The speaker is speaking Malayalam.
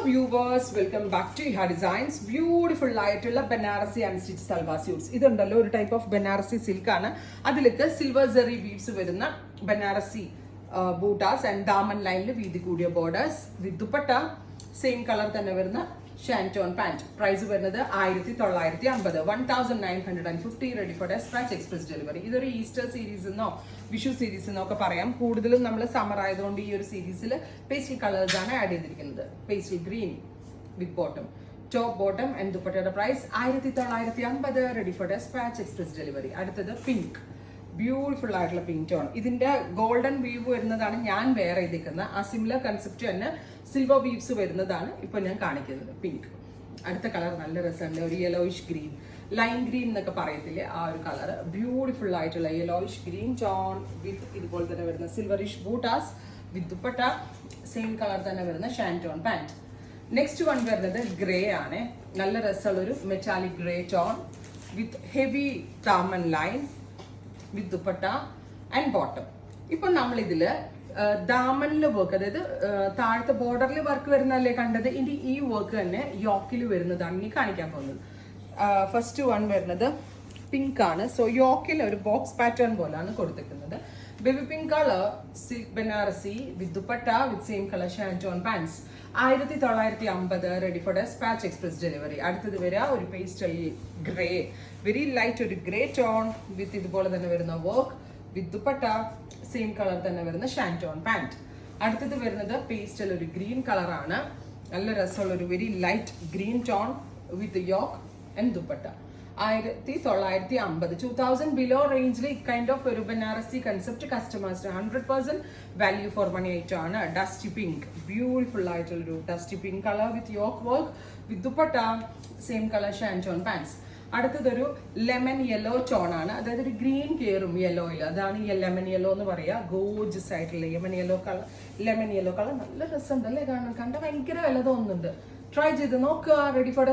viewers, welcome back to Iha Designs. Beautiful ആയിട്ടുള്ള ബനാറസി അൺസ്റ്റിച്ച് സൽവാർ സ്യൂട്ട്സ്. ഇതുണ്ടല്ലോ ഒരു ടൈപ്പ് ഓഫ് ബനാറസി സിൽക്ക് ആണ്. അതിലേക്ക് സിൽവർ സെറി വീവ്സ് വരുന്ന ബനാറസി ബൂട്ടാസ് ആൻഡ് ദാമൻ ലൈനിൽ വീതി കൂടിയ borders with dupatta same colour തന്നെ വരുന്ന ഷാൻറ്റോൺ പാന്റ്. പ്രൈസ് വരുന്നത് 1950, 1950, ready for dispatch express delivery. ഇതൊരു ഈസ്റ്റർ സീരീസ് എന്നോ വിഷു സീരീസ് എന്നൊക്കെ പറയാം. കൂടുതലും നമ്മൾ സമ്മർ ആയതുകൊണ്ട് ഈ ഒരു സീരീസിൽ പേസ്റ്റൽ കളേഴ്സ് ആണ് ആഡ് ചെയ്തിരിക്കുന്നത്. Pastel green with bottom, top bottom and ദുപ്പട്ടയുടെ price 1950, ready for dispatch express delivery. അടുത്തത് പിങ്ക്, ബ്യൂട്ടിഫുൾ ആയിട്ടുള്ള പിങ്ക് ടോൺ. ഇതിന്റെ ഗോൾഡൻ വീവ് വരുന്നതാണ് ഞാൻ വേറെ ചെയ്തിരിക്കുന്നത്. ആ സിമിലർ കൺസെപ്റ്റ് തന്നെ സിൽവർ വീവ്സ് വരുന്നതാണ് ഇപ്പൊ ഞാൻ കാണിക്കുന്നത്. പിങ്ക്. അടുത്ത കളർ നല്ല രസമുണ്ട്, ഒരു യെലോയിഷ് ഗ്രീൻ, ലൈൻ ഗ്രീൻ എന്നൊക്കെ പറയത്തില്ലേ, ആ ഒരു കളർ. ബ്യൂട്ടിഫുൾ ആയിട്ടുള്ള യെലോയിഷ് ഗ്രീൻ ടോൺ വിത്ത് ഇതുപോലെ തന്നെ വരുന്ന സിൽവറിഷ് ബൂട്ടാസ് വിത്ത് ദുപ്പട്ട സെയിം കളർ തന്നെ വരുന്ന ഷാൻറ്റോൺ പാന്റ്. നെക്സ്റ്റ് വൺ വരുന്നത് ഗ്രേ ആണ്. നല്ല രസമുള്ള ഒരു metallic grey tone with heavy Daman line with dupatta and bottom. ഇപ്പൊ നമ്മൾ ഇതില് ദാമനിൽ വർക്ക്, അതായത് താഴത്തെ ബോർഡറിൽ വർക്ക് വരുന്നതല്ലേ കണ്ടത്, ഇനി ഈ വർക്ക് തന്നെ യോക്കിൽ വരുന്നതാണ് ഇനി കാണിക്കാൻ പോകുന്നത്. ഫസ്റ്റ് വൺ വരുന്നത് പിങ്ക് ആണ്. സോ യോക്കിൽ ഒരു ബോക്സ് പാറ്റേൺ പോലാണ് കൊടുത്തിരിക്കുന്നത്. Baby pink colour silk Banarasi with dupatta with same colour shantoon pants. 1950, ready for dispatch express delivery. അടുത്തത് വരിക ഒരു പേസ്റ്റൽ ഗ്രേ, വെരി ലൈറ്റ് ഒരു ഗ്രേ ടോൺ വിത്ത് ഇതുപോലെ തന്നെ വരുന്ന work with dupatta same colour തന്നെ വരുന്ന ഷാൻറ്റോൺ പാന്റ്. അടുത്തത് വരുന്നത് പേസ്റ്റൽ ഒരു ഗ്രീൻ കളറാണ്. നല്ല രസമുള്ള ഒരു very light green tone with yoke and dupatta. 1950, 2000 below റേഞ്ചിൽ കൈൻഡ് ഓഫ് ഒരു ബനാറസി കൺസെപ്റ്റ് കസ്റ്റമേഴ്സിന് 100% വാല്യൂ ഫോർ മണി ആയിട്ടാണ്. ഡസ്റ്റി പിങ്ക്, ബ്യൂട്ടിഫുൾ ആയിട്ടുള്ളൊരു dusty pink colour with yoke work with dupatta same colour shantoon pants. അടുത്തതൊരു ലെമൺ യെല്ലോ ടോൺ ആണ്, അതായത് ഒരു ഗ്രീൻ കയറും യെല്ലോയിൽ, അതാണ് ഈ ലെമൺ യെല്ലോ എന്ന് പറയാ. ഗോർജസ് ആയിട്ടുള്ള ലെമൺ യെല്ലോ കളർ നല്ല രസമുണ്ട് അല്ലേ കാണാൻ, കണ്ട ഭയങ്കര വില തോന്നുന്നുണ്ട്. ട്രൈ ചെയ്ത് നോക്കുക. Ready for